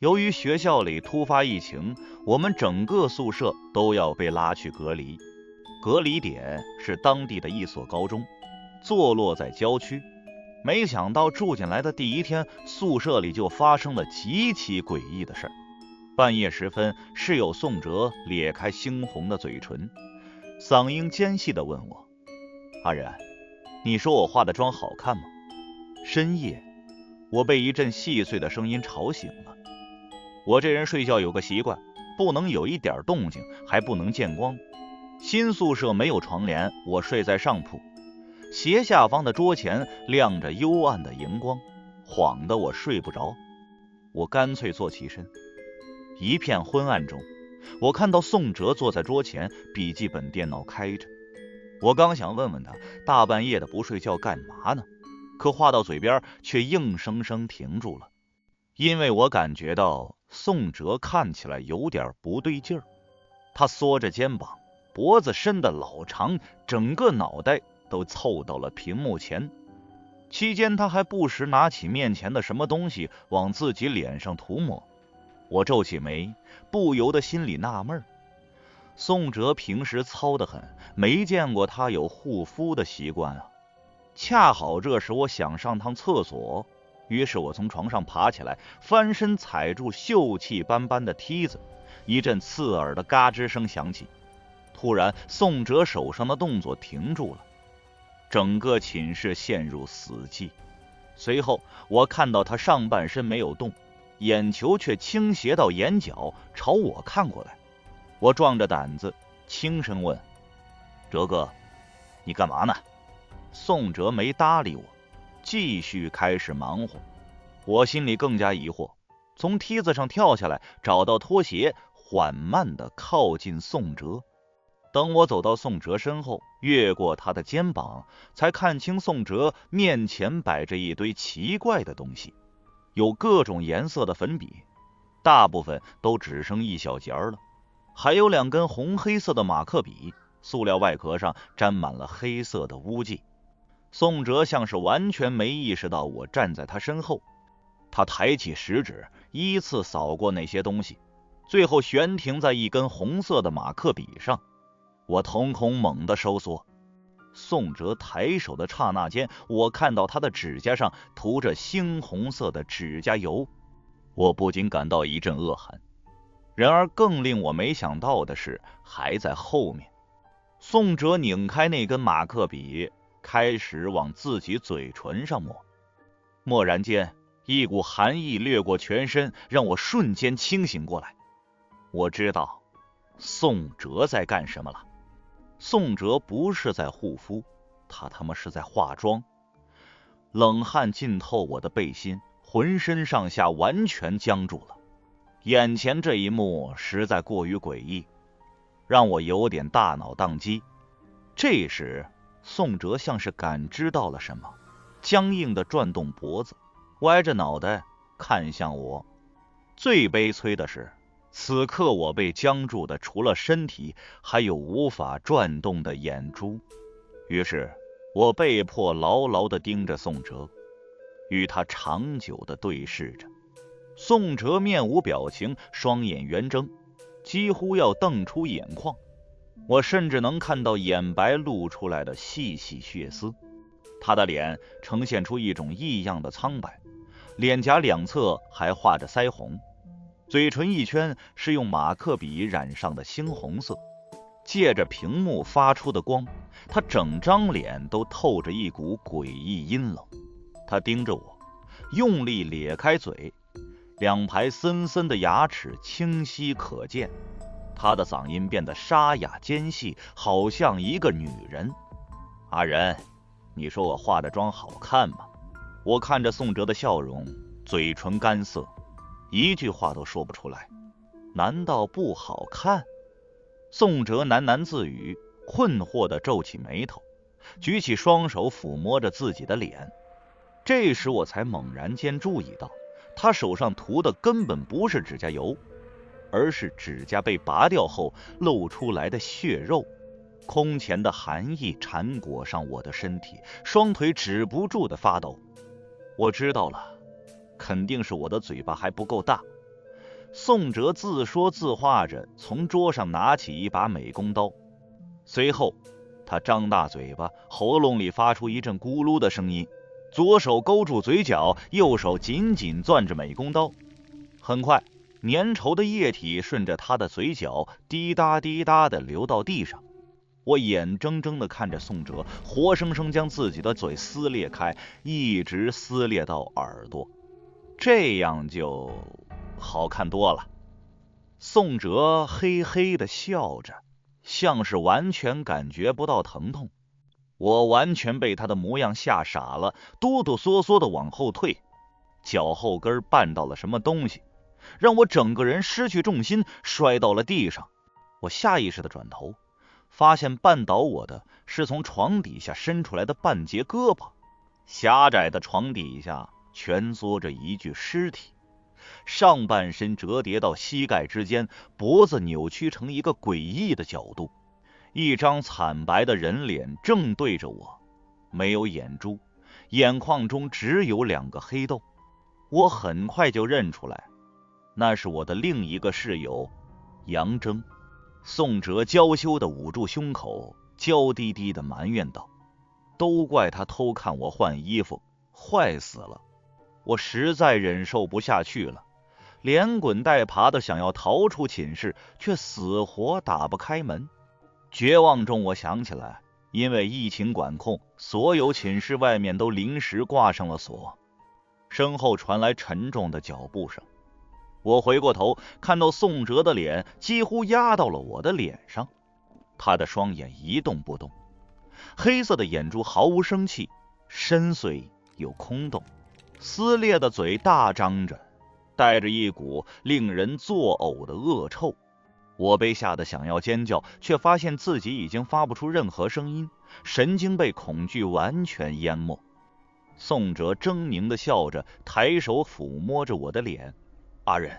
由于学校里突发疫情，我们整个宿舍都要被拉去隔离。隔离点是当地的一所高中，坐落在郊区。没想到住进来的第一天，宿舍里就发生了极其诡异的事儿。半夜时分，室友宋哲咧开猩红的嘴唇，嗓音尖细地问我：“阿仁，你说我化的妆好看吗？”深夜，我被一阵细碎的声音吵醒了。我这人睡觉有个习惯，不能有一点动静，还不能见光。新宿舍没有床帘，我睡在上铺，斜下方的桌前亮着幽暗的荧光，晃得我睡不着。我干脆坐起身。一片昏暗中，我看到宋哲坐在桌前，笔记本电脑开着。我刚想问问他大半夜的不睡觉干嘛呢，可话到嘴边却硬生生停住了，因为我感觉到宋哲看起来有点不对劲儿。他缩着肩膀，脖子伸得老长，整个脑袋都凑到了屏幕前。期间他还不时拿起面前的什么东西往自己脸上涂抹。我皱起眉，不由得心里纳闷，宋哲平时糙得很，没见过他有护肤的习惯啊。恰好这时我想上趟厕所，于是我从床上爬起来，翻身踩住锈气斑斑的梯子，一阵刺耳的嘎吱声响起。突然，宋哲手上的动作停住了，整个寝室陷入死寂。随后我看到他上半身没有动，眼球却倾斜到眼角，朝我看过来。我壮着胆子轻声问：“哲哥，你干嘛呢？”宋哲没搭理我，继续开始忙活。我心里更加疑惑，从梯子上跳下来，找到拖鞋，缓慢地靠近宋哲。等我走到宋哲身后，越过他的肩膀，才看清宋哲面前摆着一堆奇怪的东西，有各种颜色的粉笔，大部分都只剩一小截了，还有2根红黑色的马克笔，塑料外壳上沾满了黑色的污迹。宋哲像是完全没意识到我站在他身后，他抬起食指依次扫过那些东西，最后悬停在一根红色的马克笔上。我瞳孔猛地收缩。宋哲抬手的刹那间，我看到他的指甲上涂着猩红色的指甲油，我不禁感到一阵恶寒。然而更令我没想到的是还在后面。宋哲拧开那根马克笔，开始往自己嘴唇上抹。蓦然间，一股寒意掠过全身，让我瞬间清醒过来。我知道宋哲在干什么了。宋哲不是在护肤，他他妈是在化妆。冷汗浸透我的背心，浑身上下完全僵住了。眼前这一幕实在过于诡异，让我有点大脑宕机。这时宋哲像是感知到了什么，僵硬地转动脖子，歪着脑袋看向我。最悲催的是，此刻我被僵住的除了身体，还有无法转动的眼珠。于是我被迫牢牢地盯着宋哲，与他长久地对视着。宋哲面无表情，双眼圆睁，几乎要瞪出眼眶。我甚至能看到眼白露出来的细细血丝。他的脸呈现出一种异样的苍白，脸颊两侧还画着腮红，嘴唇一圈是用马克笔染上的猩红色。借着屏幕发出的光，他整张脸都透着一股诡异阴冷。他盯着我，用力咧开嘴，2排森森的牙齿清晰可见。他的嗓音变得沙哑尖细，好像一个女人。阿仁，你说我化的妆好看吗？我看着宋哲的笑容，嘴唇干涩，一句话都说不出来。难道不好看？宋哲喃喃自语，困惑地皱起眉头，举起双手抚摸着自己的脸。这时我才猛然间注意到，他手上涂的根本不是指甲油，而是指甲被拔掉后露出来的血肉。空前的寒意缠裹上我的身体，双腿止不住的发抖。我知道了，肯定是我的嘴巴还不够大。宋哲自说自话着，从桌上拿起一把美工刀，随后他张大嘴巴，喉咙里发出一阵咕噜的声音，左手勾住嘴角，右手紧紧攥着美工刀。很快，粘稠的液体顺着他的嘴角滴答滴答地流到地上。我眼睁睁地看着宋哲活生生将自己的嘴撕裂开，一直撕裂到耳朵，这样就好看多了。宋哲嘿嘿地笑着，像是完全感觉不到疼痛。我完全被他的模样吓傻了，哆哆嗦嗦地往后退，脚后跟绊到了什么东西，让我整个人失去重心，摔到了地上。我下意识地转头，发现绊倒我的是从床底下伸出来的半截胳膊。狭窄的床底下蜷缩着一具尸体，上半身折叠到膝盖之间，脖子扭曲成一个诡异的角度。一张惨白的人脸正对着我，没有眼珠，眼眶中只有2个黑洞。我很快就认出来，那是我的另一个室友杨征。宋哲娇羞地捂住胸口，娇滴滴地埋怨道：都怪他偷看我换衣服，坏死了。我实在忍受不下去了，连滚带爬的想要逃出寝室，却死活打不开门。绝望中，我想起来，因为疫情管控，所有寝室外面都临时挂上了锁。身后传来沉重的脚步声，我回过头，看到宋哲的脸几乎压到了我的脸上，他的双眼一动不动，黑色的眼珠毫无生气，深邃又空洞，撕裂的嘴大张着，带着一股令人作呕的恶臭。我被吓得想要尖叫，却发现自己已经发不出任何声音，神经被恐惧完全淹没。宋哲狰狞地笑着，抬手抚摸着我的脸：阿仁，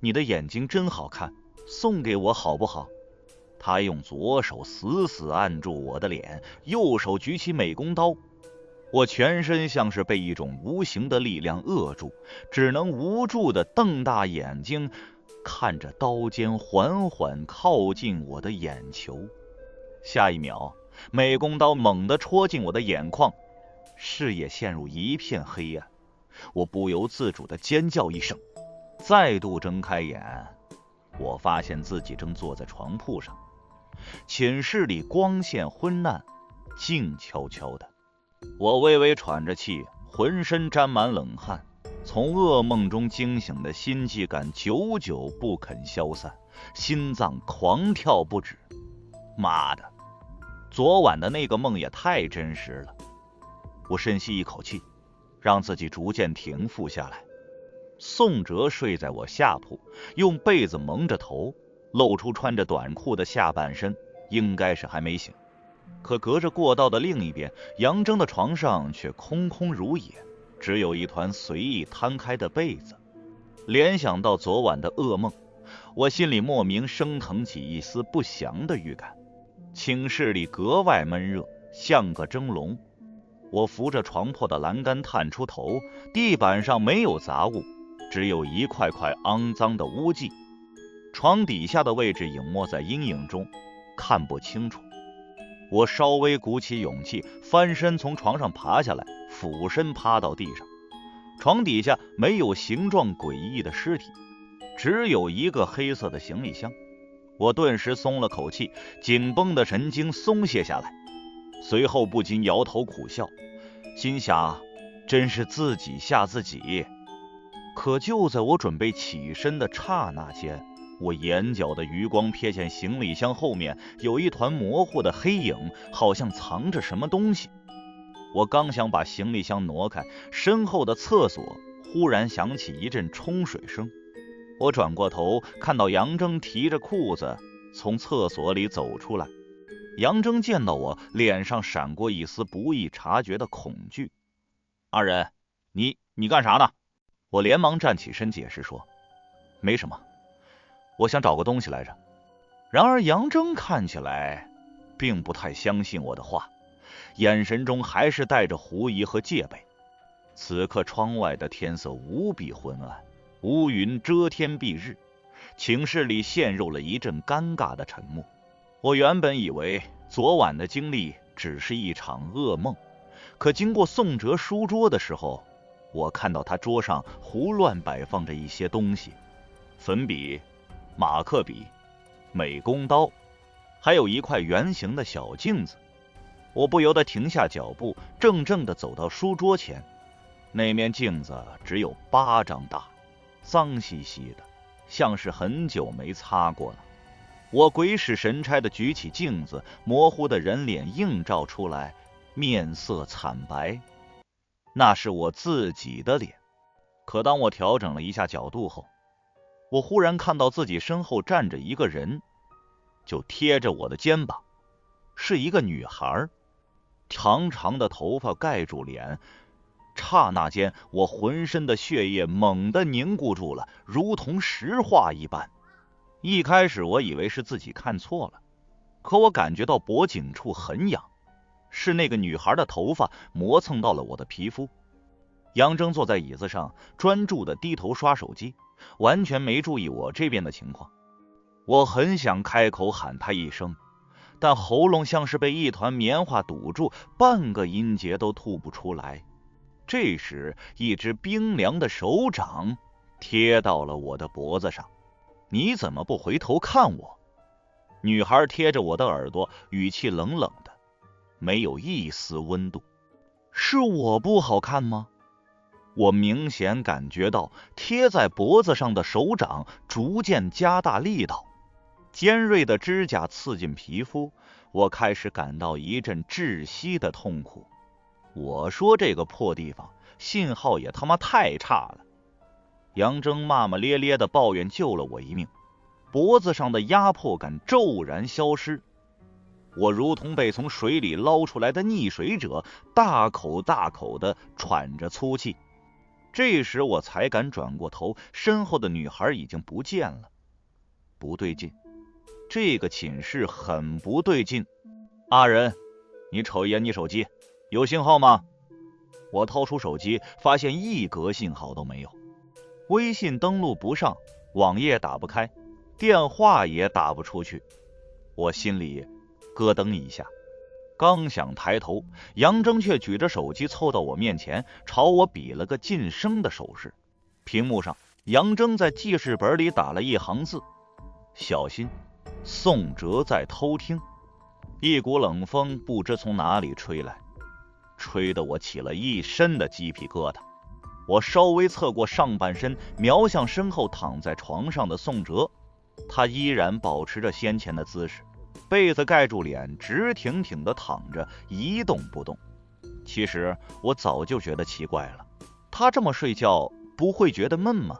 你的眼睛真好看，送给我好不好？他用左手死死按住我的脸，右手举起美工刀。我全身像是被一种无形的力量扼住，只能无助地瞪大眼睛看着刀尖缓缓靠近我的眼球。下一秒，美工刀猛地戳进我的眼眶，视野陷入一片黑暗。我不由自主地尖叫一声，再度睁开眼，我发现自己正坐在床铺上。寝室里光线昏暗，静悄悄的。我微微喘着气，浑身沾满冷汗，从噩梦中惊醒的心悸感久久不肯消散，心脏狂跳不止。妈的，昨晚的那个梦也太真实了。我深吸一口气，让自己逐渐平复下来。宋哲睡在我下铺，用被子蒙着头，露出穿着短裤的下半身，应该是还没醒。可隔着过道的另一边，杨征的床上却空空如也，只有一团随意摊开的被子。联想到昨晚的噩梦，我心里莫名升腾起一丝不祥的预感。寝室里格外闷热，像个蒸笼。我扶着床铺的栏杆探出头，地板上没有杂物，只有一块块肮脏的污迹。床底下的位置隐没在阴影中，看不清楚。我稍微鼓起勇气，翻身从床上爬下来，俯身趴到地上。床底下没有形状诡异的尸体，只有一个黑色的行李箱。我顿时松了口气，紧绷的神经松懈下来，随后不禁摇头苦笑，心想真是自己吓自己。可就在我准备起身的刹那间，我眼角的余光瞥见行李箱后面有一团模糊的黑影，好像藏着什么东西。我刚想把行李箱挪开，身后的厕所忽然响起一阵冲水声。我转过头，看到杨征提着裤子从厕所里走出来。杨征见到我，脸上闪过一丝不易察觉的恐惧。阿仁，你干啥呢？我连忙站起身解释说，没什么，我想找个东西来着。然而杨征看起来并不太相信我的话，眼神中还是带着狐疑和戒备。此刻窗外的天色无比昏暗，乌云遮天蔽日，寝室里陷入了一阵尴尬的沉默。我原本以为昨晚的经历只是一场噩梦，可经过宋哲书桌的时候，我看到他桌上胡乱摆放着一些东西，粉笔、马克笔、美工刀，还有一块圆形的小镜子。我不由得停下脚步，怔怔地走到书桌前。那面镜子只有巴掌大，脏兮兮的，像是很久没擦过了。我鬼使神差地举起镜子，模糊的人脸映照出来，面色惨白。那是我自己的脸。可当我调整了一下角度后，我忽然看到自己身后站着一个人，就贴着我的肩膀，是一个女孩，长长的头发盖住脸。刹那间，我浑身的血液猛地凝固住了，如同石化一般。一开始我以为是自己看错了，可我感觉到脖颈处很痒，是那个女孩的头发磨蹭到了我的皮肤。杨铮坐在椅子上，专注地低头刷手机，完全没注意我这边的情况。我很想开口喊他一声，但喉咙像是被一团棉花堵住，半个音节都吐不出来。这时，一只冰凉的手掌贴到了我的脖子上。你怎么不回头看我？女孩贴着我的耳朵，语气冷冷的，没有一丝温度。是我不好看吗？我明显感觉到贴在脖子上的手掌逐渐加大力道，尖锐的指甲刺进皮肤，我开始感到一阵窒息的痛苦。我说这个破地方信号也他妈太差了。杨铮骂骂咧咧的抱怨救了我一命，脖子上的压迫感骤然消失。我如同被从水里捞出来的溺水者，大口大口的喘着粗气。这时我才敢转过头，身后的女孩已经不见了。不对劲，这个寝室很不对劲。阿仁，你瞅一眼你手机，有信号吗？我掏出手机，发现一格信号都没有，微信登录不上，网页打不开，电话也打不出去。我心里咯噔一下，刚想抬头，杨铮却举着手机凑到我面前，朝我比了个噤声的手势。屏幕上，杨铮在记事本里打了一行字：小心，宋哲在偷听。一股冷风不知从哪里吹来，吹得我起了一身的鸡皮疙瘩。我稍微侧过上半身，瞄向身后躺在床上的宋哲，他依然保持着先前的姿势，被子盖住脸，直挺挺地躺着，一动不动。其实我早就觉得奇怪了，他这么睡觉不会觉得闷吗？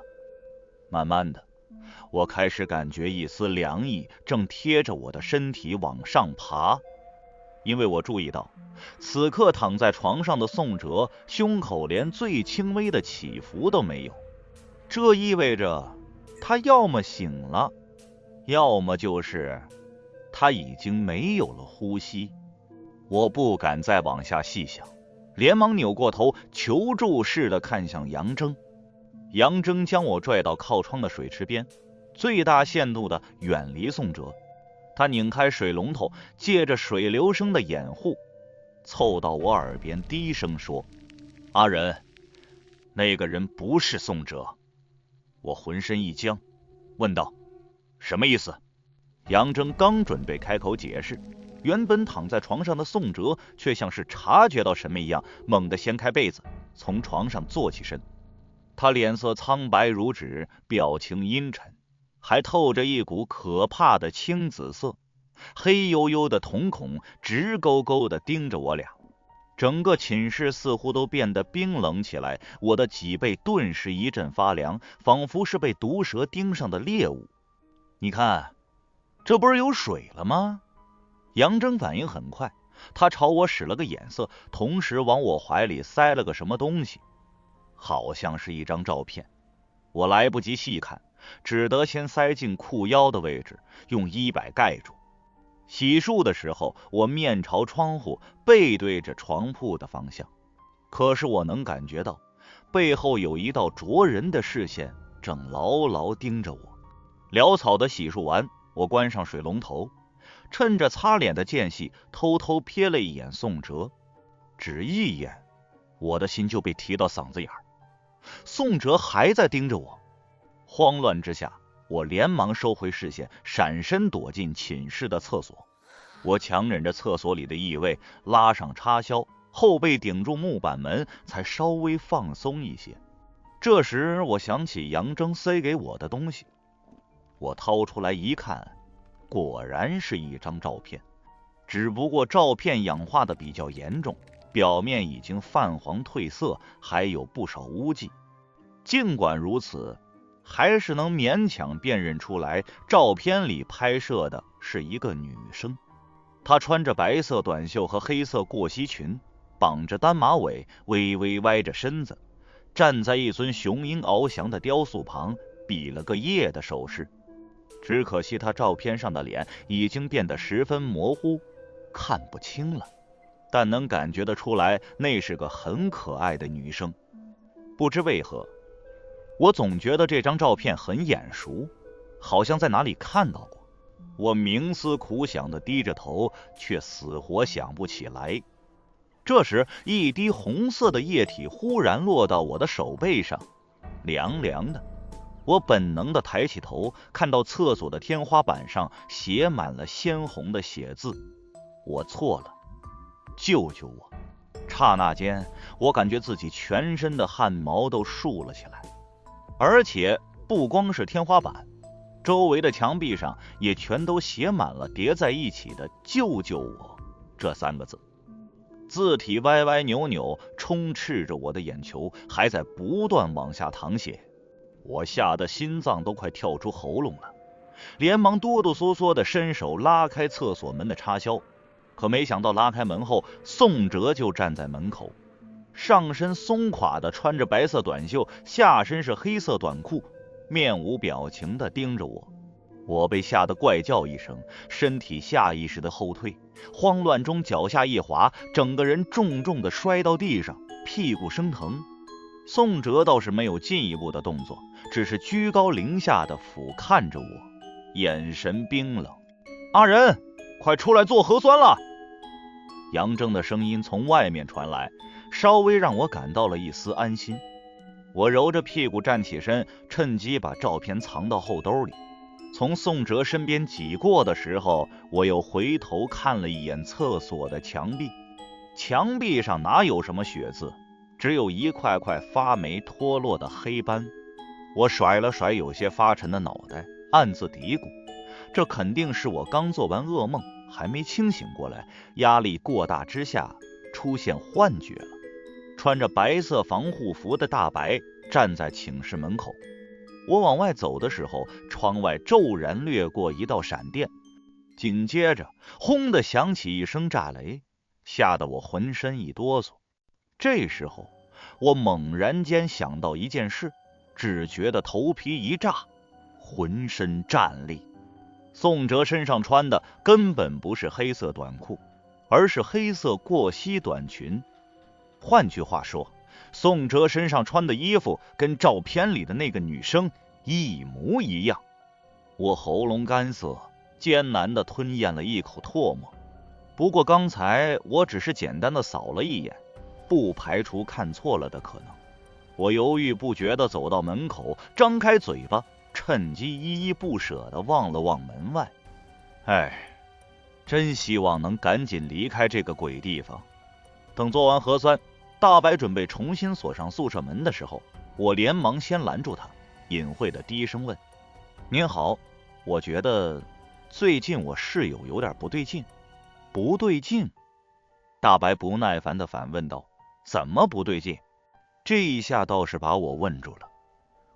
慢慢的，我开始感觉一丝凉意正贴着我的身体往上爬，因为我注意到此刻躺在床上的宋哲胸口连最轻微的起伏都没有，这意味着他要么醒了，要么就是他已经没有了呼吸。我不敢再往下细想，连忙扭过头，求助似的看向杨铮。杨铮将我拽到靠窗的水池边，最大限度的远离宋哲。他拧开水龙头，借着水流声的掩护，凑到我耳边低声说：阿仁，那个人不是宋哲。我浑身一僵，问道：什么意思？杨铮刚准备开口解释，原本躺在床上的宋哲却像是察觉到什么一样，猛地掀开被子，从床上坐起身。他脸色苍白如纸，表情阴沉，还透着一股可怕的青紫色，黑黝黝的瞳孔直勾勾地盯着我俩。整个寝室似乎都变得冰冷起来，我的脊背顿时一阵发凉，仿佛是被毒蛇盯上的猎物。你看，这不是有水了吗？杨铮反应很快，他朝我使了个眼色，同时往我怀里塞了个什么东西，好像是一张照片。我来不及细看，只得先塞进裤腰的位置，用衣摆盖住。洗漱的时候，我面朝窗户，背对着床铺的方向，可是我能感觉到背后有一道灼人的视线正牢牢盯着我。潦草的洗漱完，我关上水龙头，趁着擦脸的间隙，偷偷瞥了一眼宋哲。只一眼，我的心就被提到嗓子眼儿。宋哲还在盯着我，慌乱之下，我连忙收回视线，闪身躲进寝室的厕所。我强忍着厕所里的异味，拉上插销，后背顶住木板门，才稍微放松一些。这时我想起杨铮塞给我的东西，我掏出来一看，果然是一张照片，只不过照片氧化的比较严重，表面已经泛黄褪色，还有不少污迹。尽管如此，还是能勉强辨认出来，照片里拍摄的是一个女生。她穿着白色短袖和黑色过膝裙，绑着单马尾，微微歪着身子，站在一尊雄鹰翱翔的雕塑旁，比了个耶的手势。只可惜她照片上的脸已经变得十分模糊，看不清了，但能感觉得出来，那是个很可爱的女生。不知为何，我总觉得这张照片很眼熟，好像在哪里看到过。我冥思苦想地低着头，却死活想不起来。这时，一滴红色的液体忽然落到我的手背上，凉凉的。我本能地抬起头，看到厕所的天花板上写满了鲜红的血字。我错了，救救我！刹那间，我感觉自己全身的汗毛都竖了起来。而且不光是天花板，周围的墙壁上也全都写满了叠在一起的救救我这3个字，字体歪歪扭扭，充斥着我的眼球，还在不断往下淌血。我吓得心脏都快跳出喉咙了，连忙哆哆嗦嗦地伸手拉开厕所门的插销，可没想到拉开门后，宋哲就站在门口，上身松垮的穿着白色短袖，下身是黑色短裤，面无表情地盯着我。我被吓得怪叫一声，身体下意识地后退，慌乱中脚下一滑，整个人重重地摔到地上，屁股生疼。宋哲倒是没有进一步的动作，只是居高临下地俯瞰着我，眼神冰冷。阿仁，快出来做核酸了！杨铮的声音从外面传来，稍微让我感到了一丝安心。我揉着屁股站起身，趁机把照片藏到后兜里。从宋哲身边挤过的时候，我又回头看了一眼厕所的墙壁，墙壁上哪有什么血渍，只有一块块发霉脱落的黑斑。我甩了甩有些发沉的脑袋，暗自嘀咕，这肯定是我刚做完噩梦，还没清醒过来，压力过大之下出现幻觉了。穿着白色防护服的大白站在寝室门口，我往外走的时候，窗外骤然掠过一道闪电，紧接着轰地响起一声炸雷，吓得我浑身一哆嗦。这时候我猛然间想到一件事，只觉得头皮一炸，浑身战栗。宋哲身上穿的根本不是黑色短裤，而是黑色过膝短裙。换句话说，宋哲身上穿的衣服跟照片里的那个女生一模一样。我喉咙干涩，艰难地吞咽了一口唾沫。不过刚才我只是简单的扫了一眼，不排除看错了的可能。我犹豫不决地走到门口，张开嘴巴，趁机依依不舍地望了望门外。真希望能赶紧离开这个鬼地方。等做完核酸，大白准备重新锁上宿舍门的时候，我连忙先拦住他，隐晦地低声问：您好，我觉得最近我室友有点不对劲。不对劲？大白不耐烦地反问道：怎么不对劲？这一下倒是把我问住了。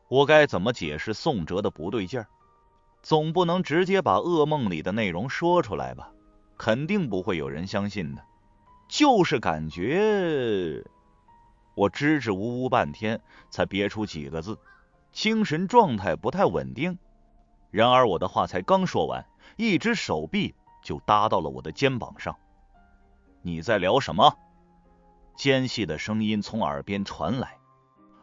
我该怎么解释宋哲的不对劲儿？总不能直接把噩梦里的内容说出来吧，肯定不会有人相信的。就是感觉……我支支吾吾半天，才憋出几个字，精神状态不太稳定。然而我的话才刚说完，一只手臂就搭到了我的肩膀上。你在聊什么？尖细的声音从耳边传来。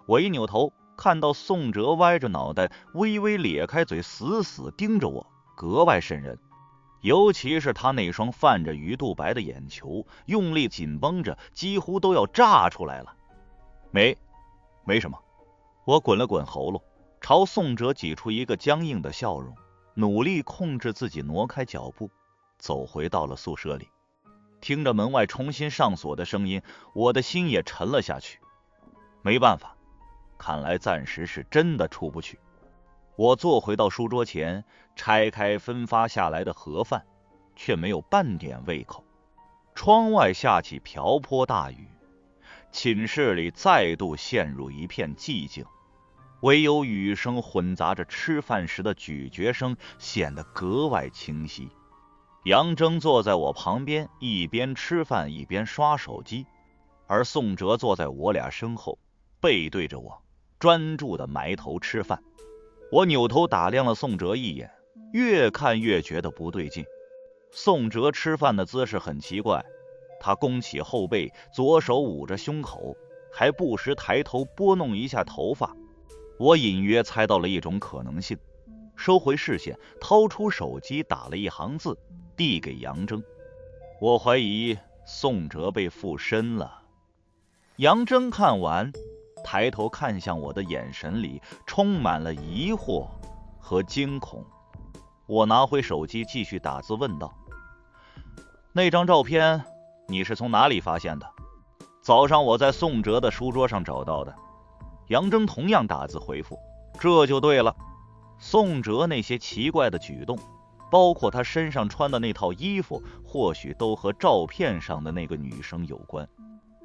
我一扭头，看到宋哲歪着脑袋，微微咧开嘴，死死盯着我，格外瘆人。尤其是他那双泛着鱼肚白的眼球，用力紧绷着，几乎都要炸出来了。没什么。我滚了滚喉咙，朝宋哲挤出一个僵硬的笑容，努力控制自己挪开脚步，走回到了宿舍里。听着门外重新上锁的声音，我的心也沉了下去。没办法，看来暂时是真的出不去。我坐回到书桌前，拆开分发下来的盒饭，却没有半点胃口。窗外下起瓢泼大雨，寝室里再度陷入一片寂静，唯有雨声混杂着吃饭时的咀嚼声显得格外清晰。杨铮坐在我旁边，一边吃饭一边刷手机，而宋哲坐在我俩身后，背对着我，专注地埋头吃饭。我扭头打量了宋哲一眼，越看越觉得不对劲。宋哲吃饭的姿势很奇怪，他弓起后背，左手捂着胸口，还不时抬头拨弄一下头发。我隐约猜到了一种可能性，收回视线，掏出手机打了一行字，递给杨铮。我怀疑宋哲被附身了。杨铮看完，抬头看向我的眼神里充满了疑惑和惊恐。我拿回手机继续打字问道：那张照片你是从哪里发现的？早上我在宋哲的书桌上找到的。杨铮同样打字回复：这就对了。宋哲那些奇怪的举动，包括他身上穿的那套衣服，或许都和照片上的那个女生有关。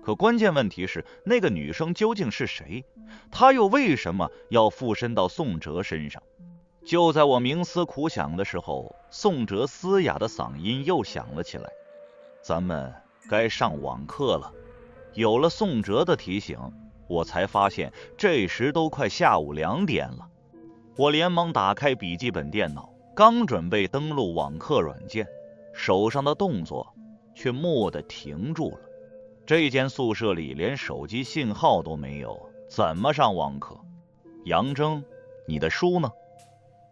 可关键问题是，那个女生究竟是谁？她又为什么要附身到宋哲身上？就在我冥思苦想的时候，宋哲嘶哑的嗓音又响了起来：咱们该上网课了。有了宋哲的提醒，我才发现这时都快下午2点了。我连忙打开笔记本电脑，刚准备登录网课软件，手上的动作却蓦地停住了。这间宿舍里连手机信号都没有，怎么上网课？杨铮，你的书呢？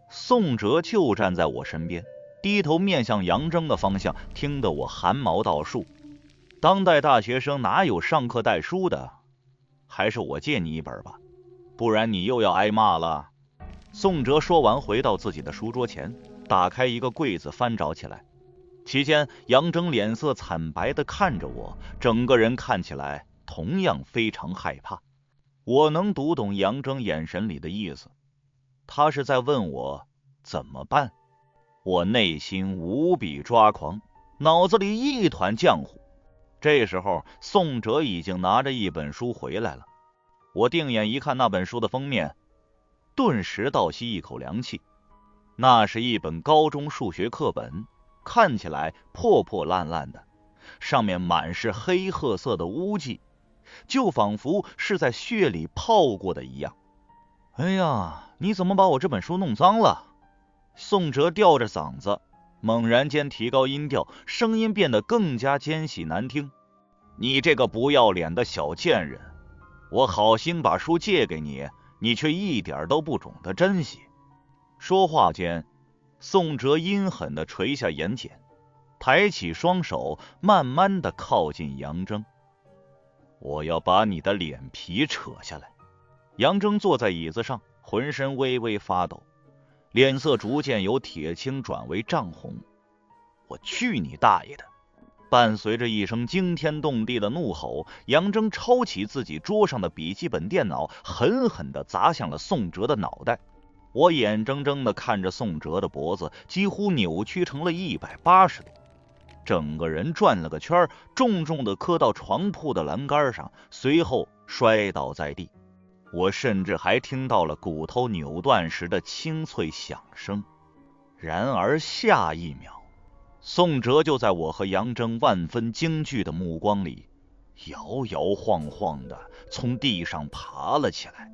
宋哲就站在我身边，低头面向杨铮的方向，听得我汗毛倒竖。当代大学生哪有上课带书的？还是我借你一本吧，不然你又要挨骂了。宋哲说完，回到自己的书桌前，打开一个柜子翻找起来。期间，杨铮脸色惨白地看着我，整个人看起来同样非常害怕。我能读懂杨铮眼神里的意思，他是在问我怎么办。我内心无比抓狂，脑子里一团浆糊。这时候，宋哲已经拿着一本书回来了。我定眼一看那本书的封面，顿时倒吸一口凉气。那是一本高中数学课本，看起来破破烂烂的，上面满是黑褐色的污迹，就仿佛是在血里泡过的一样。哎呀，你怎么把我这本书弄脏了？宋哲吊着嗓子，猛然间提高音调，声音变得更加尖细难听。你这个不要脸的小贱人，我好心把书借给你，你却一点都不懂得珍惜。说话间，宋哲阴狠地垂下眼睑，抬起双手，慢慢地靠近杨铮。我要把你的脸皮扯下来。杨铮坐在椅子上，浑身微微发抖，脸色逐渐由铁青转为涨红。我去你大爷的！伴随着一声惊天动地的怒吼，杨铮抄起自己桌上的笔记本电脑，狠狠地砸向了宋哲的脑袋。我眼睁睁地看着宋哲的脖子几乎扭曲成了180度，整个人转了个圈，重重地磕到床铺的栏杆上，随后摔倒在地。我甚至还听到了骨头扭断时的清脆响声。然而下一秒，宋哲就在我和杨铮万分惊惧的目光里，摇摇晃晃地从地上爬了起来。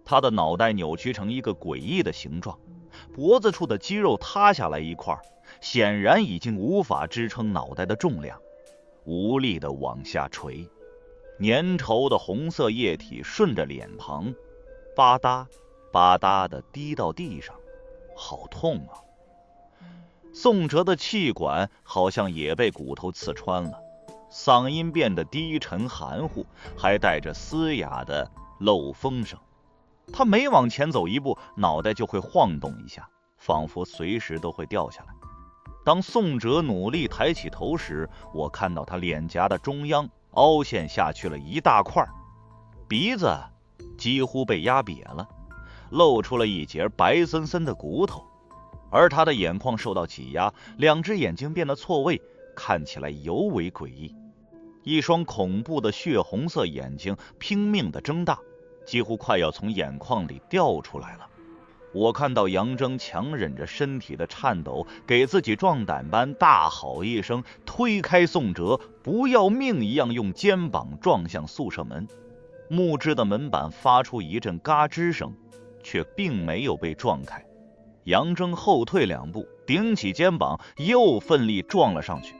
他的脑袋扭曲成一个诡异的形状，脖子处的肌肉塌下来一块，显然已经无法支撑脑袋的重量，无力地往下垂。粘稠的红色液体顺着脸庞吧嗒吧嗒的滴到地上，好痛啊！宋哲的气管好像也被骨头刺穿了，嗓音变得低沉含糊，还带着嘶哑的漏风声。他每往前走一步，脑袋就会晃动一下，仿佛随时都会掉下来。当宋哲努力抬起头时，我看到他脸颊的中央凹陷下去了一大块，鼻子几乎被压瘪了，露出了一截白森森的骨头，而他的眼眶受到挤压，两只眼睛变得错位，看起来尤为诡异。一双恐怖的血红色眼睛拼命地睁大，几乎快要从眼眶里掉出来了。我看到杨铮强忍着身体的颤抖，给自己壮胆般大吼一声，推开宋哲，不要命一样用肩膀撞向宿舍门。木质的门板发出一阵嘎吱声，却并没有被撞开。杨铮后退2步，顶起肩膀，又奋力撞了上去，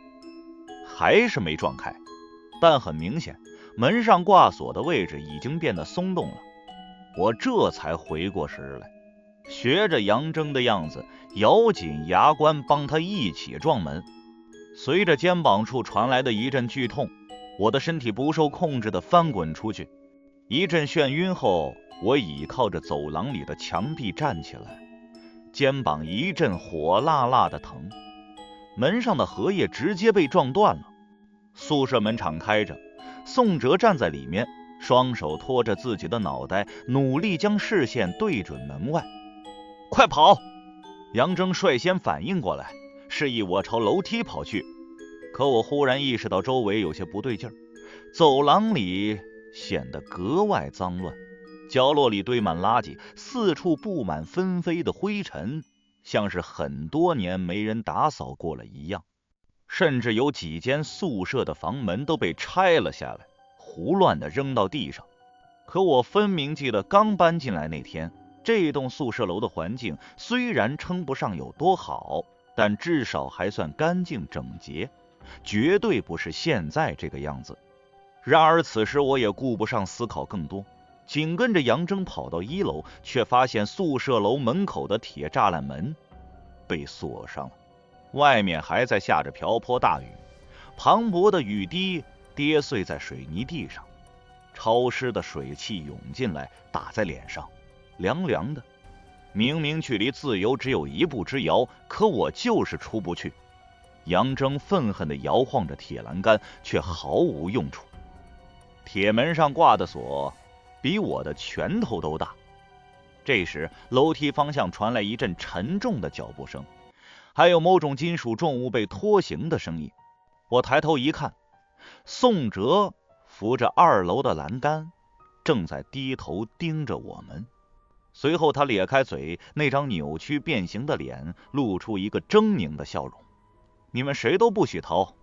还是没撞开。但很明显，门上挂锁的位置已经变得松动了。我这才回过神来，学着杨铮的样子，咬紧牙关帮他一起撞门。随着肩膀处传来的一阵剧痛，我的身体不受控制地翻滚出去。一阵眩晕后，我倚靠着走廊里的墙壁站起来，肩膀一阵火辣辣的疼。门上的荷叶直接被撞断了。宿舍门敞开着，宋哲站在里面，双手托着自己的脑袋，努力将视线对准门外。快跑！杨铮率先反应过来，示意我朝楼梯跑去。可我忽然意识到周围有些不对劲儿，走廊里显得格外脏乱，角落里堆满垃圾，四处布满纷飞的灰尘，像是很多年没人打扫过了一样。甚至有几间宿舍的房门都被拆了下来，胡乱地扔到地上。可我分明记得刚搬进来那天，这栋宿舍楼的环境虽然称不上有多好，但至少还算干净整洁，绝对不是现在这个样子。然而此时我也顾不上思考更多，紧跟着杨铮跑到1楼，却发现宿舍楼门口的铁栅栏门被锁上了。外面还在下着瓢泼大雨，磅礴的雨滴跌碎在水泥地上，潮湿的水汽涌进来，打在脸上，凉凉的。明明距离自由只有1步之遥，可我就是出不去。杨铮愤恨地摇晃着铁栏杆，却毫无用处。铁门上挂的锁比我的拳头都大。这时楼梯方向传来一阵沉重的脚步声，还有某种金属重物被拖行的声音。我抬头一看，宋哲扶着2楼的栏杆，正在低头盯着我们。随后他咧开嘴，那张扭曲变形的脸露出一个狰狞的笑容。你们谁都不许逃！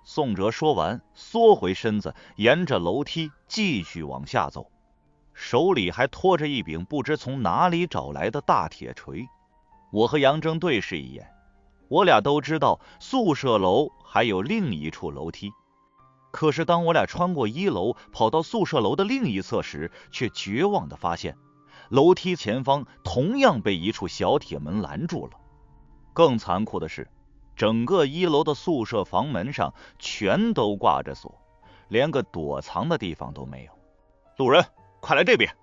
宋哲说完，缩回身子，沿着楼梯继续往下走，手里还拖着一柄不知从哪里找来的大铁锤。我和杨铮对视一眼，我俩都知道宿舍楼还有另一处楼梯，可是当我俩穿过1楼跑到宿舍楼的另一侧时，却绝望地发现楼梯前方同样被一处小铁门拦住了。更残酷的是，整个1楼的宿舍房门上全都挂着锁，连个躲藏的地方都没有。路人，快来这边！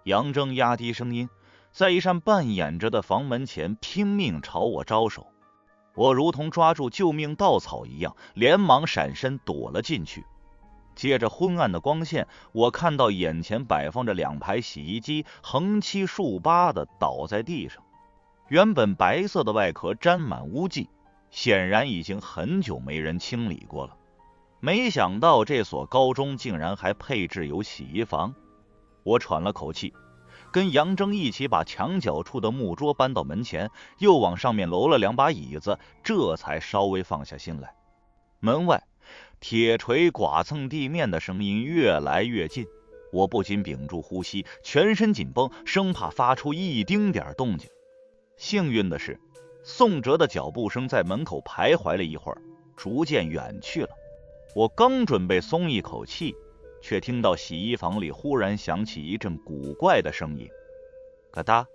杨铮压低声音，在一扇半掩着的房门前拼命朝我招手。我如同抓住救命稻草一样，连忙闪身躲了进去。借着昏暗的光线，我看到眼前摆放着2排洗衣机，横七竖八地倒在地上。原本白色的外壳沾满污迹，显然已经很久没人清理过了。没想到这所高中竟然还配置有洗衣房。我喘了口气，跟杨铮一起把墙角处的木桌搬到门前，又往上面搂了2把椅子，这才稍微放下心来。门外铁锤剐蹭地面的声音越来越近，我不禁屏住呼吸，全身紧绷，生怕发出一丁点动静。幸运的是，宋哲的脚步声在门口徘徊了一会儿，逐渐远去了。我刚准备松一口气，却听到洗衣房里忽然响起一阵古怪的声音，咯哒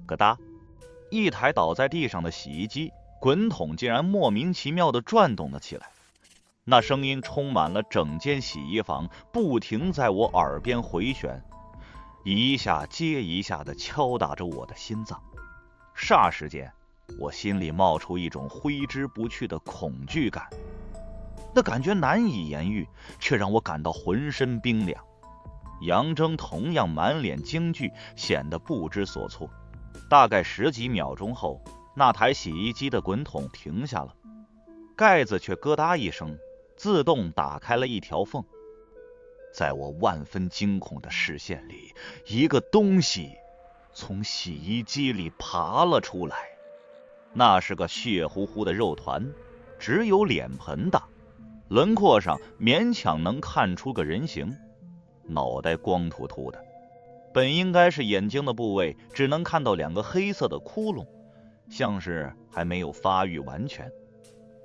咯哒，一台倒在地上的洗衣机滚筒竟然莫名其妙地转动了起来。那声音充满了整间洗衣房，不停在我耳边回旋，一下接一下地敲打着我的心脏。霎时间，我心里冒出一种挥之不去的恐惧感，那感觉难以言喻，却让我感到浑身冰凉。杨铮同样满脸惊惧，显得不知所措。大概10几秒钟后，那台洗衣机的滚筒停下了，盖子却咯哒一声自动打开了一条缝。在我万分惊恐的视线里，一个东西从洗衣机里爬了出来。那是个血乎乎的肉团，只有脸盆大，轮廓上勉强能看出个人形，脑袋光秃秃的，本应该是眼睛的部位只能看到2个黑色的窟窿，像是还没有发育完全。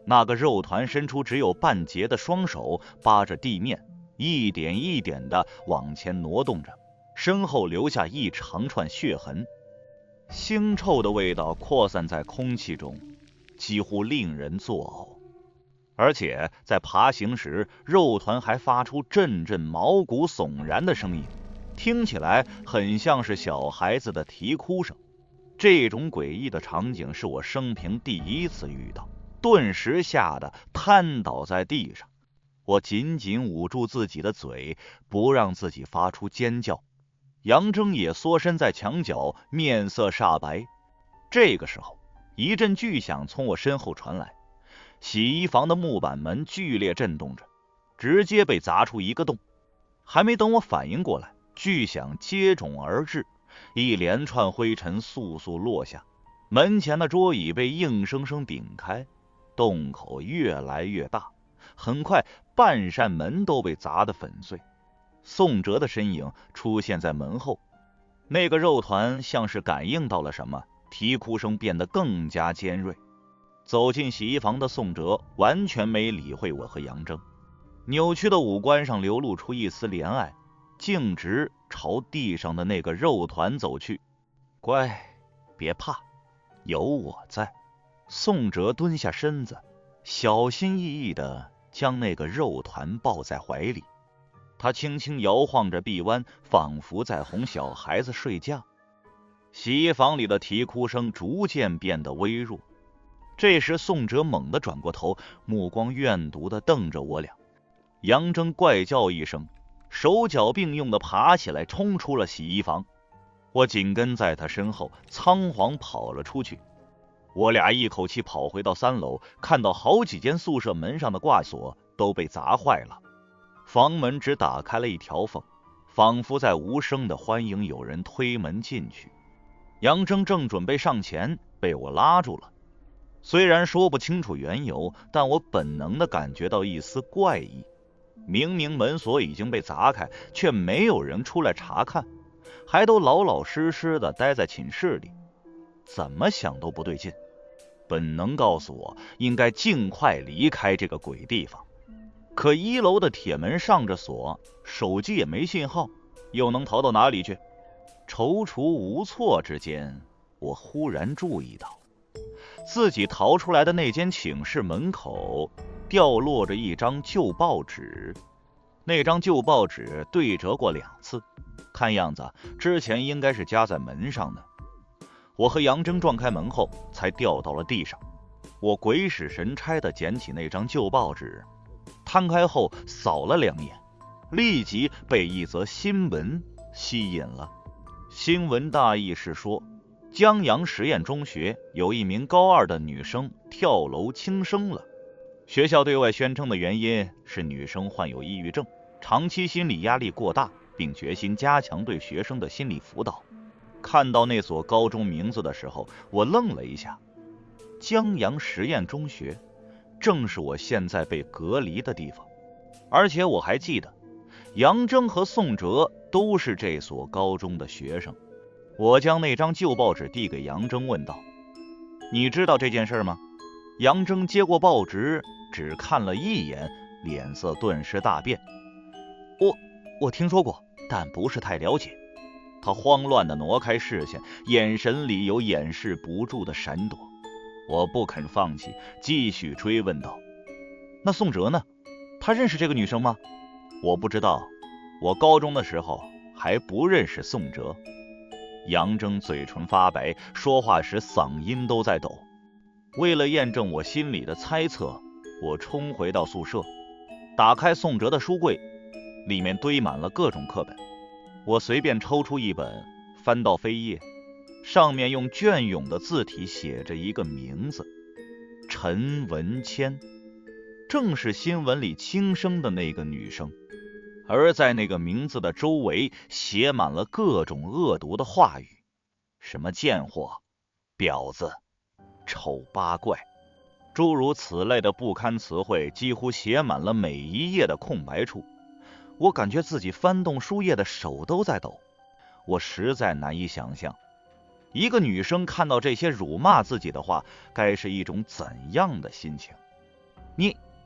那个肉团伸出只有半截的双手，扒着地面，一点一点地往前挪动着，身后留下一长串血痕。腥臭的味道扩散在空气中，几乎令人作呕。而且在爬行时，肉团还发出阵阵毛骨悚然的声音，听起来很像是小孩子的啼哭声。这种诡异的场景是我生平第一次遇到，顿时吓得瘫倒在地上。我紧紧捂住自己的嘴，不让自己发出尖叫。杨铮也缩身在墙角，面色煞白。这个时候，一阵巨响从我身后传来，洗衣房的木板门剧烈震动着，直接被砸出一个洞。还没等我反应过来，巨响接踵而至，一连串灰尘簌簌落下，门前的桌椅被硬生生顶开，洞口越来越大，很快半扇门都被砸得粉碎。宋哲的身影出现在门后，那个肉团像是感应到了什么，啼哭声变得更加尖锐。走进洗衣房的宋哲完全没理会我和杨铮，扭曲的五官上流露出一丝怜爱，径直朝地上的那个肉团走去。乖，别怕，有我在。宋哲蹲下身子，小心翼翼地将那个肉团抱在怀里。他轻轻摇晃着臂弯，仿佛在哄小孩子睡觉。洗衣房里的啼哭声逐渐变得微弱。这时宋哲猛地转过头，目光怨毒地瞪着我俩。杨铮怪叫一声，手脚并用地爬起来，冲出了洗衣房。我紧跟在他身后，仓皇跑了出去。我俩一口气跑回到3楼，看到好几间宿舍门上的挂锁都被砸坏了，房门只打开了一条缝，仿佛在无声地欢迎有人推门进去。杨铮正准备上前，被我拉住了。虽然说不清楚缘由，但我本能地感觉到一丝怪异。明明门锁已经被砸开，却没有人出来查看，还都老老实实地待在寝室里，怎么想都不对劲。本能告诉我应该尽快离开这个鬼地方。可1楼的铁门上着锁，手机也没信号，又能逃到哪里去？踌躇无措之间，我忽然注意到自己逃出来的那间寝室门口掉落着一张旧报纸。那张旧报纸对折过2次，看样子之前应该是夹在门上的。我和杨铮撞开门后才掉到了地上。我鬼使神差地捡起那张旧报纸，摊开后扫了2眼，立即被一则新闻吸引了。新闻大意是说，江阳实验中学有一名高2的女生跳楼轻生了。学校对外宣称的原因是女生患有抑郁症，长期心理压力过大，并决心加强对学生的心理辅导。看到那所高中名字的时候，我愣了一下。江阳实验中学正是我现在被隔离的地方，而且我还记得杨铮和宋哲都是这所高中的学生。我将那张旧报纸递给杨铮，问道：你知道这件事吗？杨铮接过报纸，只看了一眼，脸色顿时大变。我听说过，但不是太了解。他慌乱地挪开视线，眼神里有掩饰不住的闪躲。我不肯放弃，继续追问道：那宋哲呢？他认识这个女生吗？我不知道，我高中的时候还不认识宋哲。杨铮嘴唇发白，说话时嗓音都在抖。为了验证我心里的猜测，我冲回到宿舍，打开宋哲的书柜，里面堆满了各种课本。我随便抽出一本，翻到扉页，上面用隽永的字体写着一个名字：陈文谦，正是新闻里轻生的那个女生。而在那个名字的周围写满了各种恶毒的话语，什么贱货、婊子、丑八怪，诸如此类的不堪词汇几乎写满了每一页的空白处。我感觉自己翻动书页的手都在抖。我实在难以想象，一个女生看到这些辱骂自己的话，该是一种怎样的心情。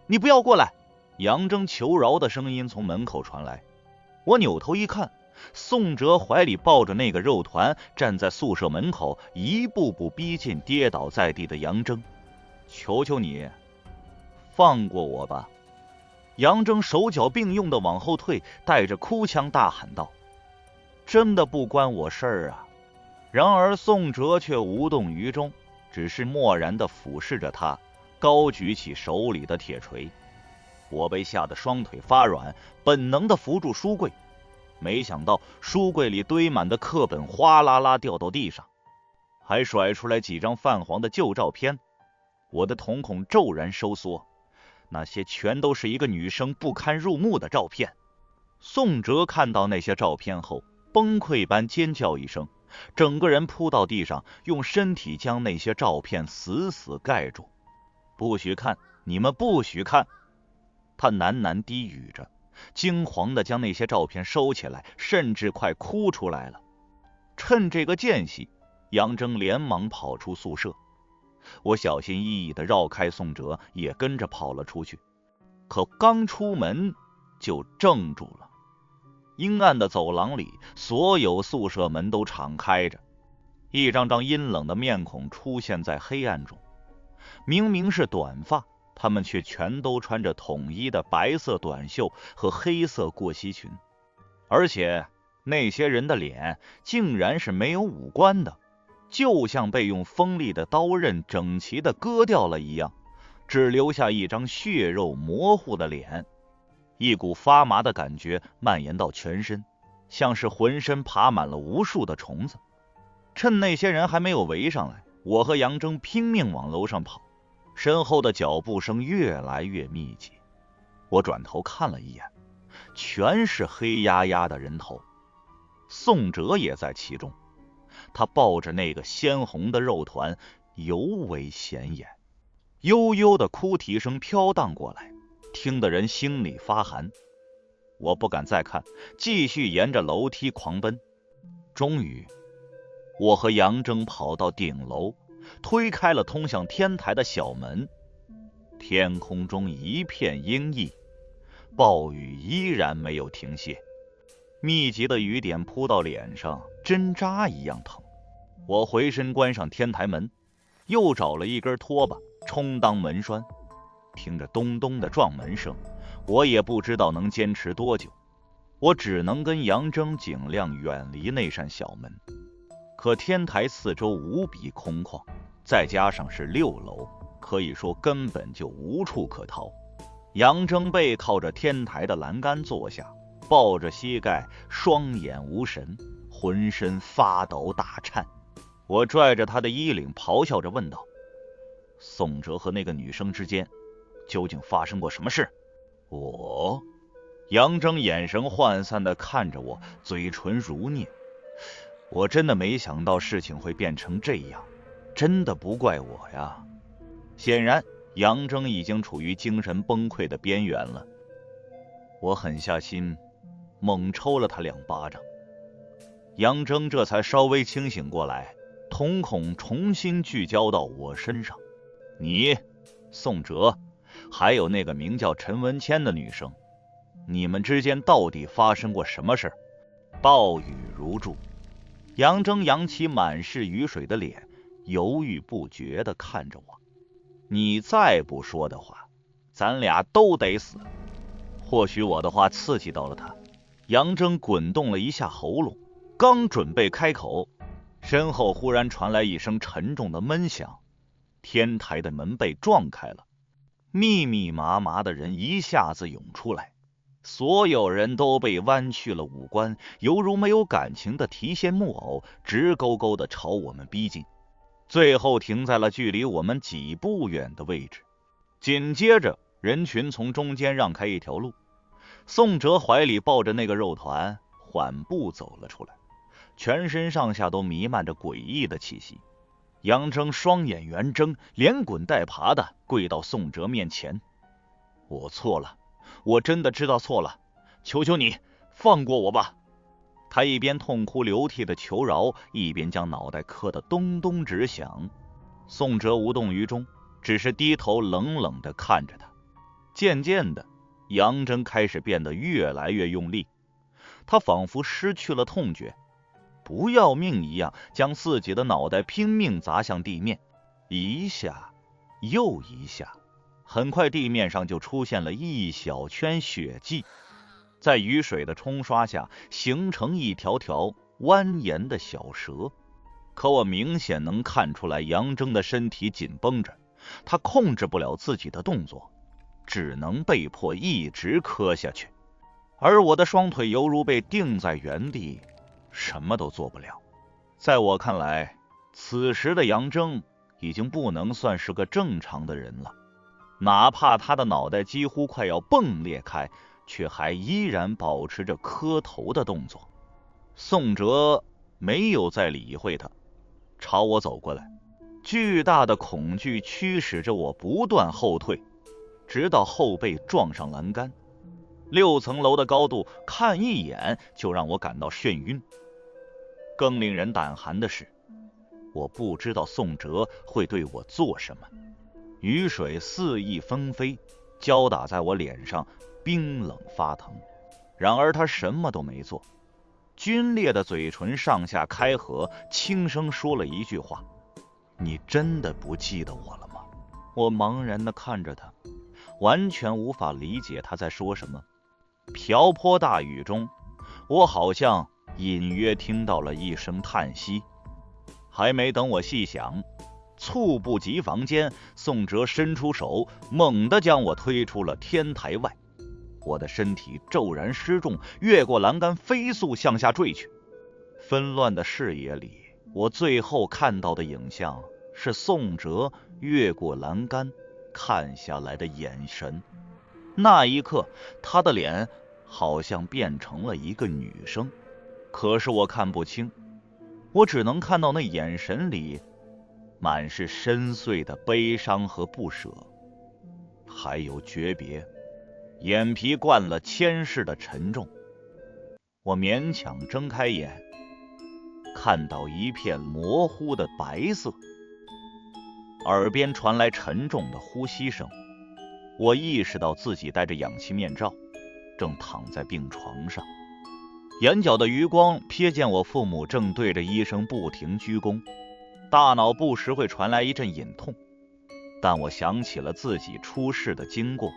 你不要过来！杨铮求饶的声音从门口传来。我扭头一看，宋哲怀里抱着那个肉团，站在宿舍门口，一步步逼近跌倒在地的杨铮。求求你，放过我吧！杨铮手脚并用的往后退，带着哭腔大喊道：真的不关我事儿啊！然而宋哲却无动于衷，只是漠然地俯视着他，高举起手里的铁锤。我被吓得双腿发软，本能地扶住书柜，没想到书柜里堆满的课本哗啦啦掉到地上，还甩出来几张泛黄的旧照片。我的瞳孔骤然收缩，那些全都是一个女生不堪入目的照片。宋哲看到那些照片后，崩溃般尖叫一声，整个人扑到地上，用身体将那些照片死死盖住。不许看，你们不许看！他喃喃低语着，惊惶地将那些照片收起来，甚至快哭出来了。趁这个间隙，杨铮连忙跑出宿舍。我小心翼翼地绕开宋哲，也跟着跑了出去。可刚出门就怔住了。阴暗的走廊里，所有宿舍门都敞开着，一张张阴冷的面孔出现在黑暗中。明明是短发，他们却全都穿着统一的白色短袖和黑色过膝裙，而且那些人的脸竟然是没有五官的，就像被用锋利的刀刃整齐地割掉了一样，只留下一张血肉模糊的脸。一股发麻的感觉蔓延到全身，像是浑身爬满了无数的虫子。趁那些人还没有围上来，我和杨铮拼命往楼上跑，身后的脚步声越来越密集。我转头看了一眼，全是黑压压的人头，宋哲也在其中。他抱着那个鲜红的肉团，尤为显眼。悠悠的哭啼声飘荡过来，听得人心里发寒。我不敢再看，继续沿着楼梯狂奔。终于，我和杨铮跑到顶楼，推开了通向天台的小门。天空中一片阴翳，暴雨依然没有停歇，密集的雨点扑到脸上，针扎一样疼。我回身关上天台门，又找了一根拖把充当门栓。听着咚咚的撞门声，我也不知道能坚持多久。我只能跟杨铮尽量远离那扇小门。可天台四周无比空旷，再加上是6楼，可以说根本就无处可逃。杨铮背靠着天台的栏杆坐下，抱着膝盖，双眼无神，浑身发抖打颤。我拽着他的衣领，咆哮着问道：宋哲和那个女生之间究竟发生过什么事？杨铮眼神涣散地看着我，嘴唇如念。我真的没想到事情会变成这样，真的不怪我呀。显然杨铮已经处于精神崩溃的边缘了。我狠下心，猛抽了他2巴掌。杨铮这才稍微清醒过来，瞳孔重新聚焦到我身上。你、宋哲，还有那个名叫陈文谦的女生，你们之间到底发生过什么事？暴雨如注，杨铮扬起满是雨水的脸，犹豫不决地看着我。你再不说的话，咱俩都得死。或许我的话刺激到了他，杨铮滚动了一下喉咙，刚准备开口，身后忽然传来一声沉重的闷响，天台的门被撞开了，密密麻麻的人一下子涌出来，所有人都被弯曲了五官，犹如没有感情的提线木偶，直勾勾地朝我们逼近，最后停在了距离我们几步远的位置。紧接着人群从中间让开一条路，宋哲怀里抱着那个肉团缓步走了出来，全身上下都弥漫着诡异的气息。杨铮双眼圆睁，连滚带爬的跪到宋哲面前。我错了，我真的知道错了，求求你放过我吧。他一边痛哭流涕的求饶，一边将脑袋磕得咚咚直响。宋哲无动于衷，只是低头冷冷地看着他。渐渐的，杨铮开始变得越来越用力，他仿佛失去了痛觉，不要命一样将自己的脑袋拼命砸向地面，一下又一下，很快地面上就出现了一小圈血迹，在雨水的冲刷下形成一条条蜿蜒的小蛇。可我明显能看出来杨铮的身体紧绷着，他控制不了自己的动作，只能被迫一直磕下去，而我的双腿犹如被定在原地，什么都做不了。在我看来，此时的杨铮已经不能算是个正常的人了，哪怕他的脑袋几乎快要迸裂开，却还依然保持着磕头的动作。宋哲没有再理会他，朝我走过来，巨大的恐惧驱使着我不断后退，直到后背撞上栏杆。6层楼的高度，看一眼就让我感到眩晕。更令人胆寒的是，我不知道宋哲会对我做什么。雨水肆意纷飞，浇打在我脸上，冰冷发疼。然而他什么都没做，皲裂的嘴唇上下开合，轻声说了一句话：你真的不记得我了吗？我茫然地看着他，完全无法理解他在说什么。瓢泼大雨中，我好像隐约听到了一声叹息。还没等我细想，猝不及防间，宋哲伸出手，猛地将我推出了天台外。我的身体骤然失重，越过栏杆飞速向下坠去。纷乱的视野里，我最后看到的影像是宋哲越过栏杆看下来的眼神。那一刻，他的脸好像变成了一个女生，可是我看不清，我只能看到那眼神里满是深邃的悲伤和不舍，还有诀别。眼皮灌了千世的沉重，我勉强睁开眼，看到一片模糊的白色，耳边传来沉重的呼吸声。我意识到自己戴着氧气面罩，正躺在病床上，眼角的余光瞥见我父母正对着医生不停鞠躬，大脑不时会传来一阵隐痛。但我想起了自己出事的经过，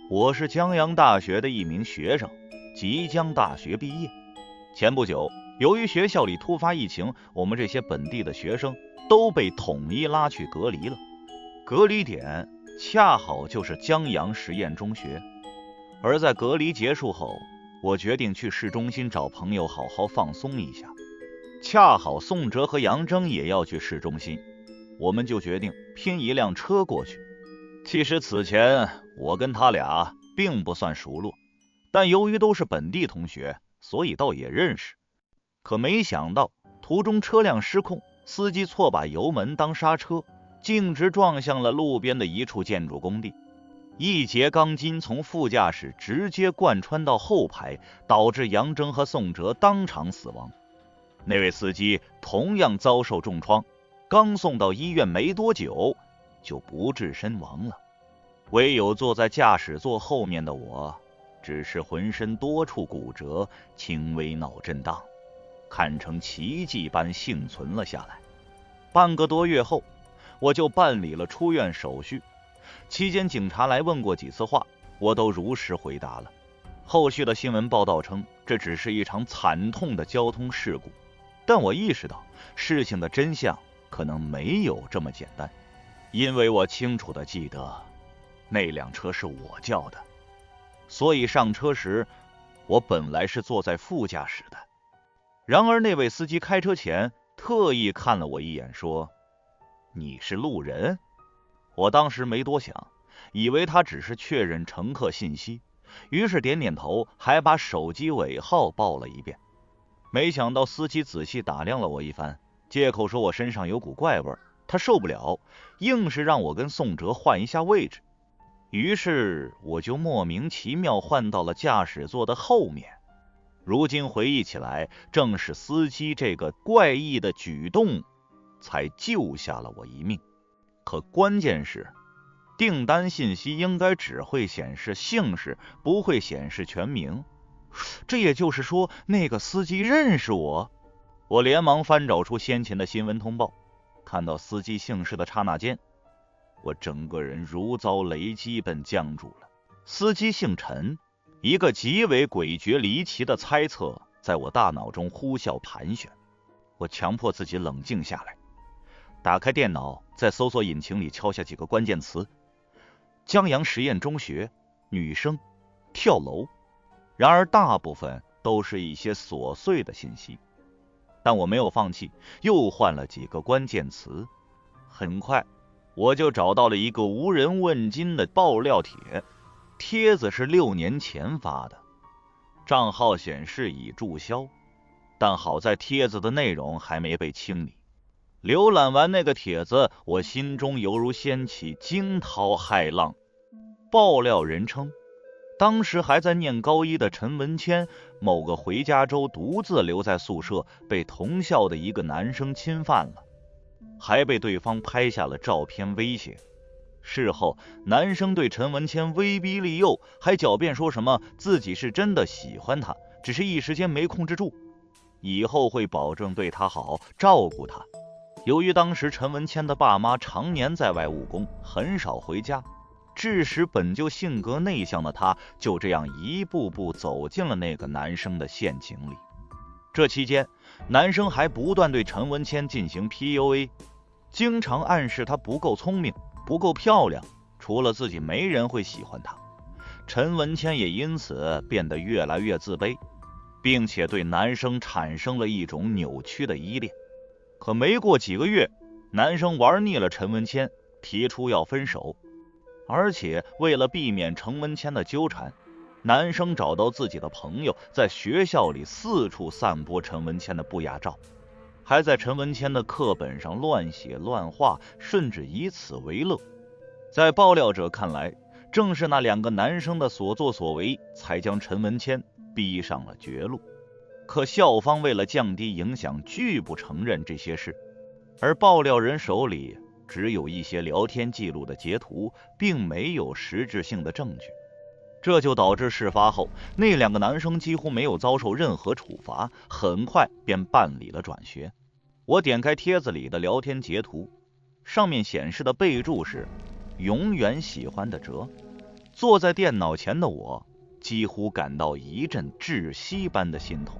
我是江阳大学的一名学生，即将大学毕业。前不久，由于学校里突发疫情，我们这些本地的学生都被统一拉去隔离了。隔离点恰好就是江阳实验中学。而在隔离结束后，我决定去市中心找朋友好好放松一下。恰好宋哲和杨铮也要去市中心，我们就决定拼一辆车过去。其实此前我跟他俩并不算熟络，但由于都是本地同学，所以倒也认识。可没想到途中车辆失控，司机错把油门当刹车，径直撞向了路边的一处建筑工地。一节钢筋从副驾驶直接贯穿到后排，导致杨铮和宋哲当场死亡。那位司机同样遭受重创，刚送到医院没多久就不治身亡了。唯有坐在驾驶座后面的我只是浑身多处骨折，轻微脑震荡，堪称奇迹般幸存了下来。半个多月后，我就办理了出院手续。期间警察来问过几次话，我都如实回答了。后续的新闻报道称，这只是一场惨痛的交通事故，但我意识到事情的真相可能没有这么简单，因为我清楚地记得那辆车是我叫的，所以上车时我本来是坐在副驾驶的。然而那位司机开车前特意看了我一眼，说：“你是路人？”我当时没多想，以为他只是确认乘客信息，于是点点头，还把手机尾号报了一遍。没想到司机仔细打量了我一番，借口说我身上有股怪味，他受不了，硬是让我跟宋哲换一下位置。于是我就莫名其妙换到了驾驶座的后面。如今回忆起来，正是司机这个怪异的举动才救下了我一命。可关键是，订单信息应该只会显示姓氏，不会显示全名。这也就是说，那个司机认识我？我连忙翻找出先前的新闻通报，看到司机姓氏的刹那间，我整个人如遭雷击般僵住了。司机姓陈，一个极为诡谲离奇的猜测在我大脑中呼啸盘旋。我强迫自己冷静下来，打开电脑，在搜索引擎里敲下几个关键词：江阳实验中学、女生、跳楼。然而大部分都是一些琐碎的信息，但我没有放弃，又换了几个关键词。很快我就找到了一个无人问津的爆料帖，帖子是6年前发的，账号显示已注销，但好在帖子的内容还没被清理。浏览完那个帖子，我心中犹如掀起惊涛骇浪。爆料人称，当时还在念高一的陈文谦，某个回家周独自留在宿舍，被同校的一个男生侵犯了，还被对方拍下了照片威胁。事后男生对陈文谦威逼利诱，还狡辩说什么自己是真的喜欢他，只是一时间没控制住，以后会保证对他好，照顾他。由于当时陈文谦的爸妈常年在外务工，很少回家，致使本就性格内向的他就这样一步步走进了那个男生的陷阱里。这期间，男生还不断对陈文谦进行 PUA， 经常暗示他不够聪明，不够漂亮，除了自己没人会喜欢他。陈文谦也因此变得越来越自卑，并且对男生产生了一种扭曲的依恋。可没过几个月，男生玩腻了陈文谦，提出要分手。而且为了避免陈文谦的纠缠，男生找到自己的朋友，在学校里四处散播陈文谦的不雅照，还在陈文谦的课本上乱写乱画，甚至以此为乐。在爆料者看来，正是那2个男生的所作所为，才将陈文谦逼上了绝路。可校方为了降低影响，拒不承认这些事，而爆料人手里只有一些聊天记录的截图，并没有实质性的证据。这就导致事发后，那2个男生几乎没有遭受任何处罚，很快便办理了转学。我点开帖子里的聊天截图，上面显示的备注是永远喜欢的哲。坐在电脑前的我几乎感到一阵窒息般的心痛。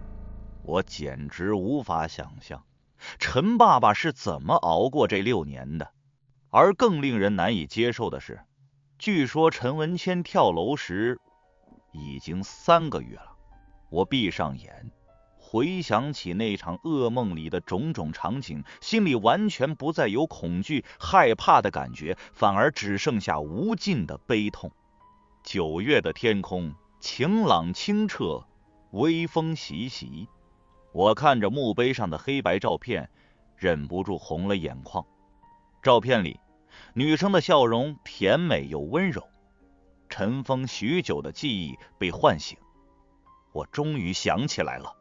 我简直无法想象陈爸爸是怎么熬过这6年的。而更令人难以接受的是，据说陈文谦跳楼时已经3个月了。我闭上眼，回想起那场噩梦里的种种场景，心里完全不再有恐惧害怕的感觉，反而只剩下无尽的悲痛。9月的天空晴朗清澈，微风习习。我看着墓碑上的黑白照片，忍不住红了眼眶。照片里女生的笑容甜美又温柔，尘封许久的记忆被唤醒。我终于想起来了，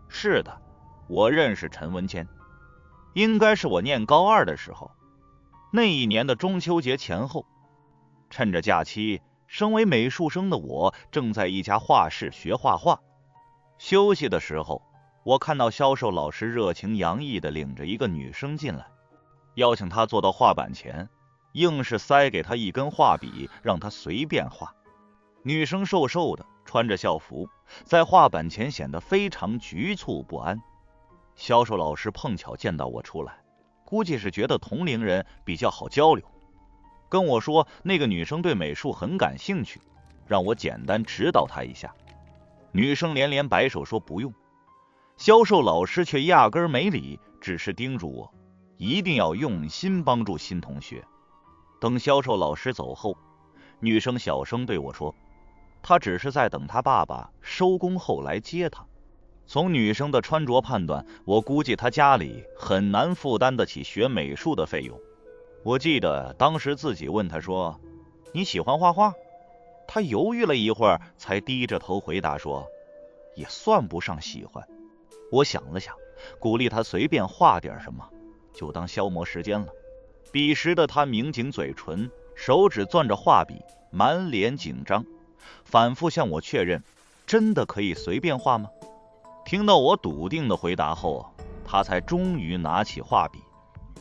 是的，我认识陈文谦，应该是我念高2的时候，那一年的中秋节前后，趁着假期身为美术生的我正在一家画室学画画。休息的时候，我看到销售老师热情洋溢地领着一个女生进来，邀请她坐到画板前，硬是塞给她一根画笔，让她随便画。女生瘦瘦的，穿着校服，在画板前显得非常局促不安。销售老师碰巧见到我出来，估计是觉得同龄人比较好交流，跟我说那个女生对美术很感兴趣，让我简单指导她一下。女生连连摆手说不用，销售老师却压根没理，只是叮嘱我一定要用心帮助新同学。等销售老师走后，女生小声对我说，她只是在等她爸爸收工后来接她。从女生的穿着判断，我估计她家里很难负担得起学美术的费用。我记得当时自己问她说，你喜欢画画？她犹豫了一会儿，才低着头回答说，也算不上喜欢。我想了想，鼓励她随便画点什么，就当消磨时间了。彼时的她抿紧嘴唇，手指攥着画笔，满脸紧张，反复向我确认，真的可以随便画吗？听到我笃定的回答后，她才终于拿起画笔。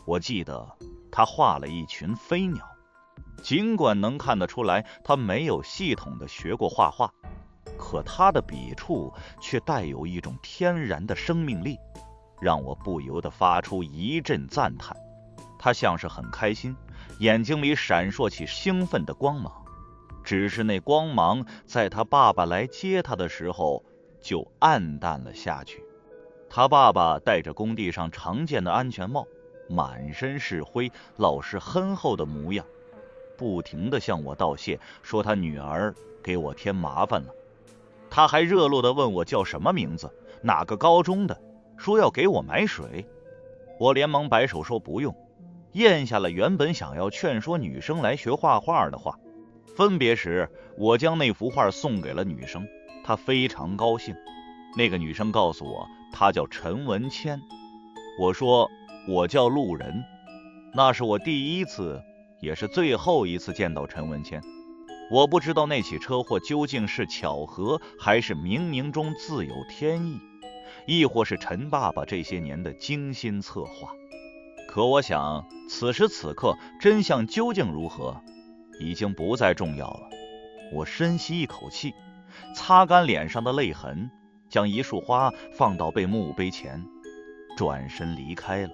我记得她画了一群飞鸟，尽管能看得出来她没有系统的学过画画，可她的笔触却带有一种天然的生命力，让我不由得发出一阵赞叹。她像是很开心，眼睛里闪烁起兴奋的光芒，只是那光芒在她爸爸来接她的时候就暗淡了下去。她爸爸戴着工地上常见的安全帽，满身是灰，老实憨厚的模样，不停地向我道谢，说他女儿给我添麻烦了。他还热络地问我叫什么名字，哪个高中的，说要给我买水。我连忙摆手说不用，咽下了原本想要劝说女生来学画画的话。分别时，我将那幅画送给了女生，她非常高兴。那个女生告诉我，她叫陈文谦。我说我叫路人。那是我第一次，也是最后一次见到陈文谦。我不知道那起车祸究竟是巧合，还是冥冥中自有天意，亦或是陈爸爸这些年的精心策划。可我想，此时此刻真相究竟如何，已经不再重要了。我深吸一口气，擦干脸上的泪痕，将一束花放到被墓碑前，转身离开了。